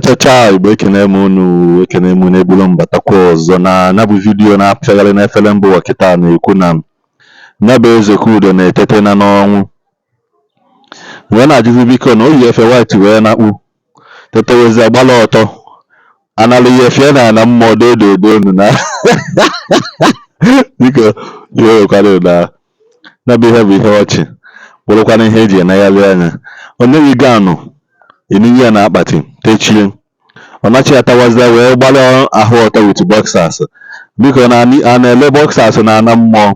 Achacha Igbo ekene m unu ekene m na-egbulu mbatakwa ọzọ na bụ vidiyo na-apịagharị n'efere mba ụwa kịta na-ekwu na ya bụ Ezekudo na-etete na n'ọnwụ wee na-ajụzi biko na o yi efe white wee nakpu tetewezi agbala ọtọ analụ ya efe na mmụọ dododo unu na biko iwerekwara na bụ ihe bụ ihe ọchị bụrụkwana ihe eji enegharị anya onye yigo anụ eniwe ya na akpati techie ọ nachi atawazia wee gbara ahụ ọtọ with boxers biko na a na-ele boxers na ana mmụọ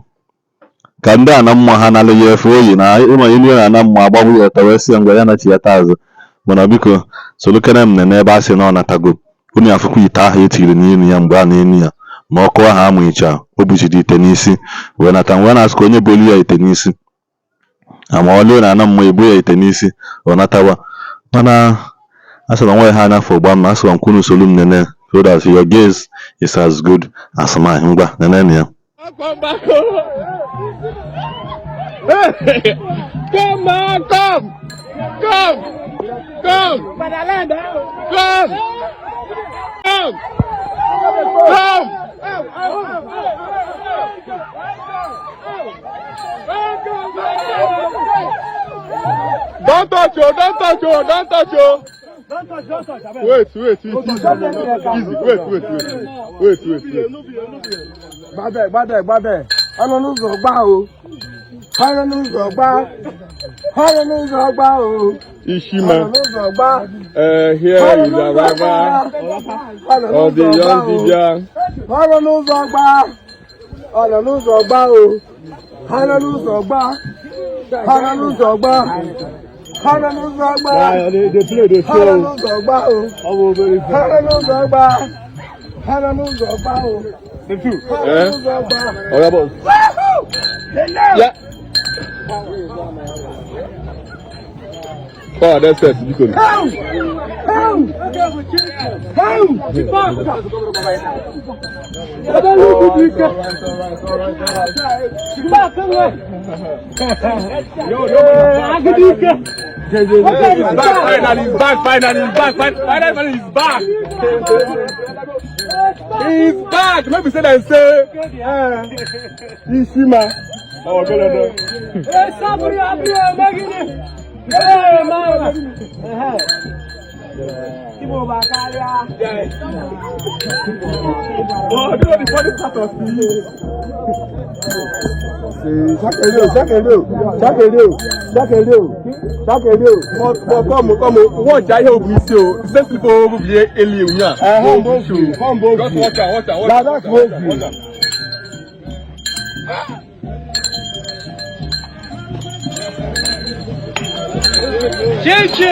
ka ndị ana mmụọ ha nalụ ya efe oyi na ịma eniwe na ana mmụọ agbagbu ya ọtọ wee sị ngwa ya nachi ya azụ mana biko solukene m n'ebe a sị na ọ natago unu afụkwa ite ahụ etiri n'elu ya mgbe a na-enu ya ma ọkụ ahụ amụicha o buchiri ite n'isi wee nata wee na-asị ka onye bolu ya ite n'isi ama ọlụ na ana mmụọ ebu ya ite n'isi ọ natawa mana asịrị nwa ha anya for gbam asịrị nkwunu solu m nene so that your gaze is as good as mine. Ngwa nene ya Come on, come! Don't touch you! Wait. Easy. Wait. Bade. Ishima. Here is the river of the young Bibian. They Yeah. Oh, that's it. You could. He's back. Maybe say that say Ishima. Oh, go. Gente,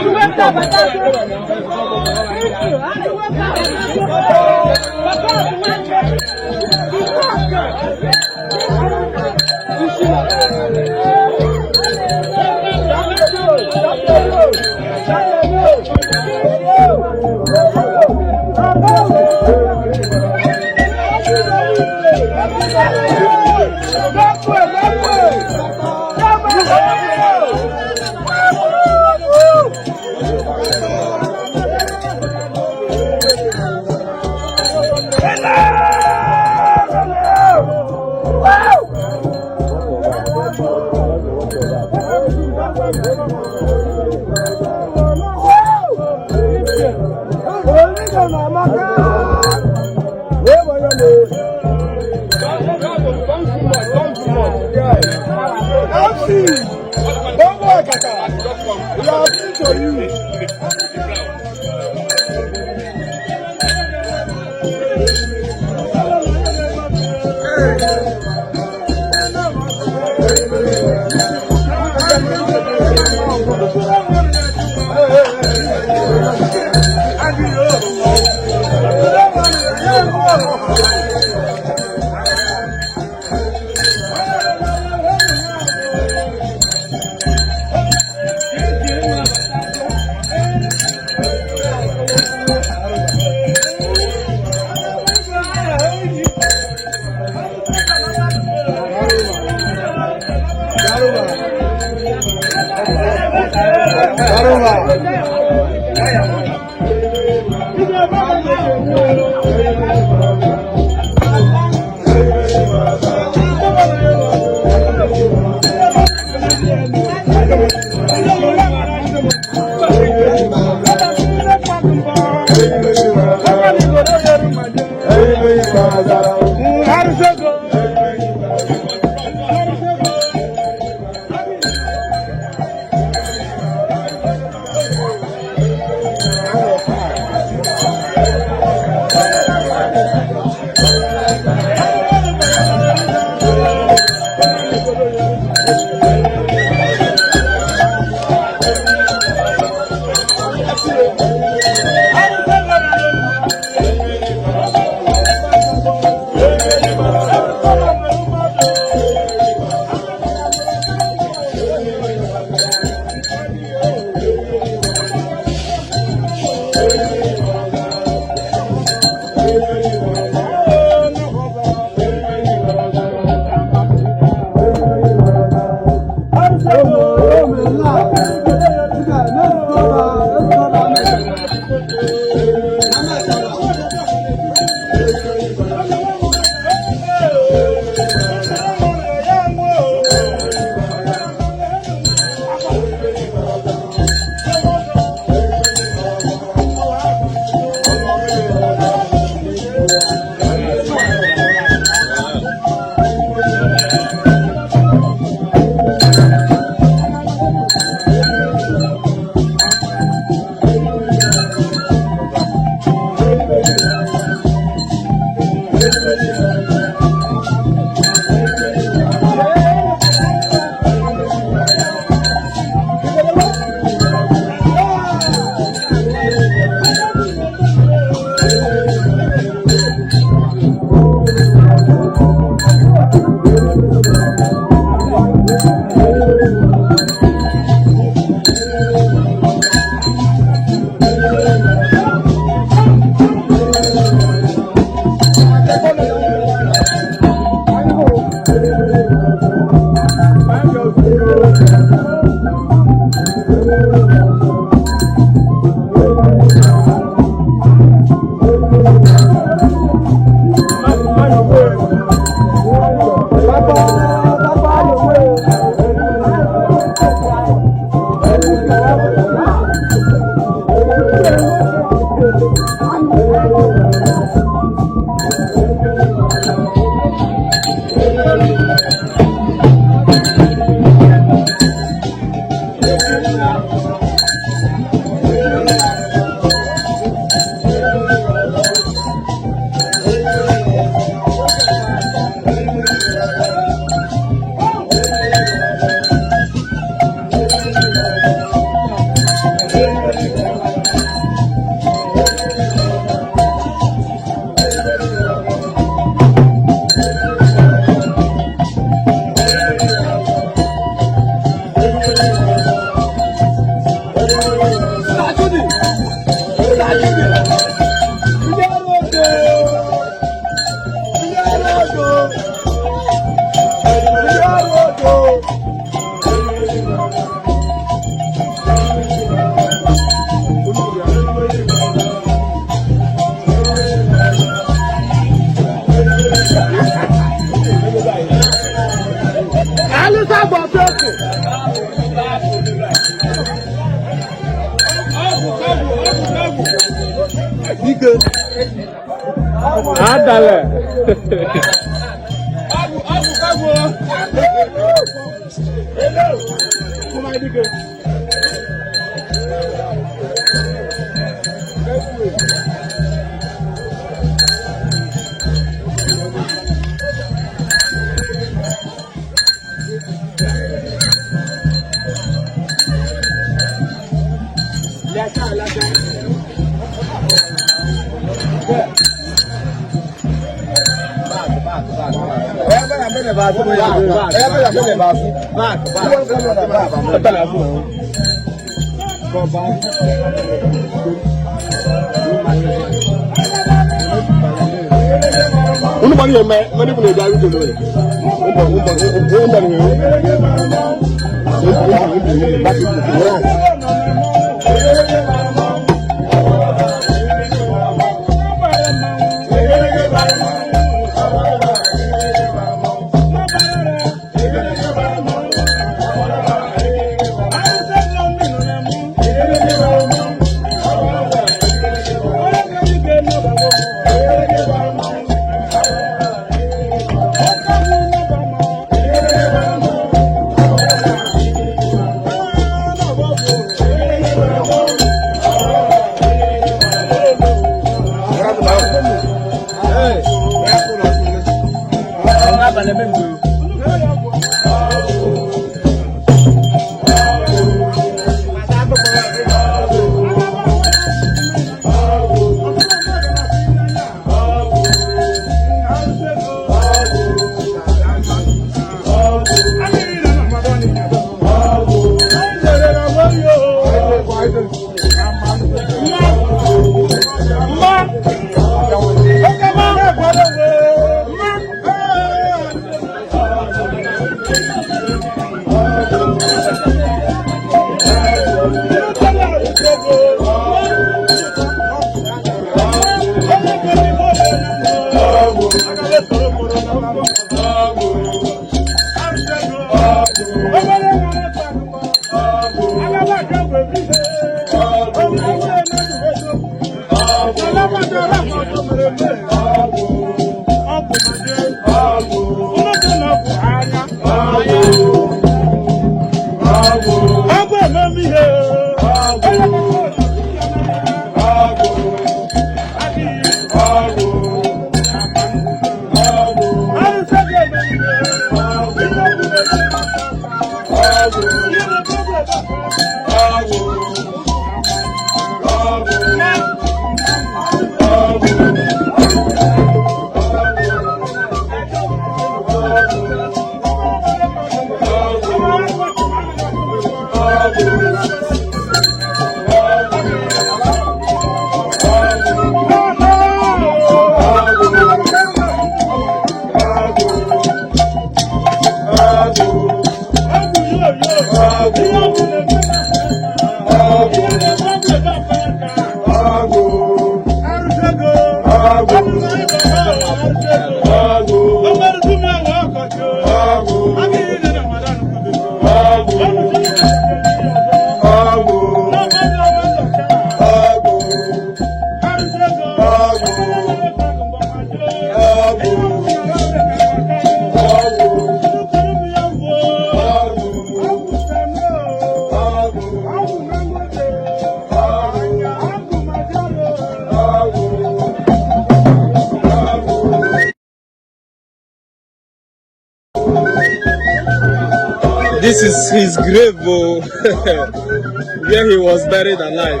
This is his grave, where he was buried alive,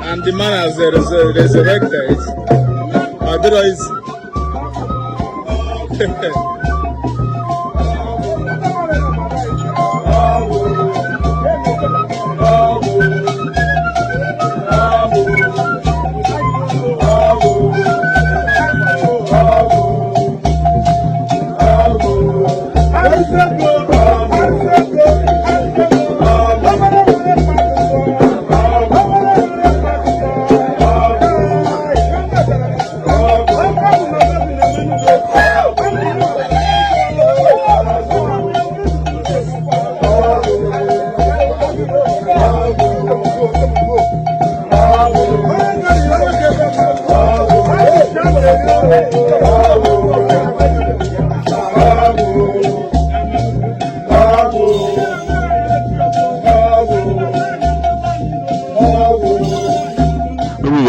and the man has resurrected. Otherwise,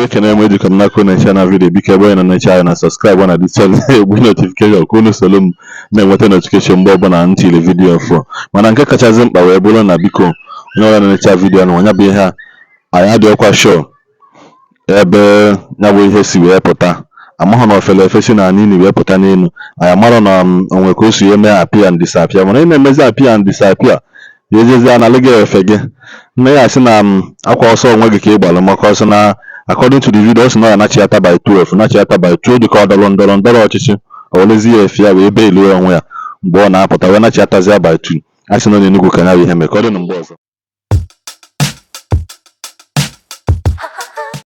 ekene m ejikọ m n'aka na-eche na vidiyo biko ebe onye nọ na-eche anyị na sọskraịbụ na dis channel egbu notifikeshọn ka unu soro m na-enweta notifikeshọn mgbe ọbụla m tiri vidiyo ọfụ. Mana nke kachasị mkpa wee bụrụ na biko onye ọbụla na-eche vidiyo na onye bụ ihe anyị adịghịkwa shọ ebe ya bụ ihe si wee pụta. Amaghị na ofele efe si na anyị wee pụta n'elu, anyị amarọ na onwe ka o si eme apịa and disapịa. Mana ị na-emezi apịa and disapịa ya ejezi analụ gị efe gị nne ya asị na akwa ọsọ onwe gị ka ị gbalụ maka ọsọ na according to the video ọ sị na ya nachiata by 12 nachiata by 12 dị ka ọ ndọrọ ọchịchị o welezi ya efe ya wee beelie onwe ya mgbe ọ na-apụta wee nachiatazia by 2 a sị na onye Enugu ka ya bụ ihe mee ka ọ dị na mgbe ọzọ.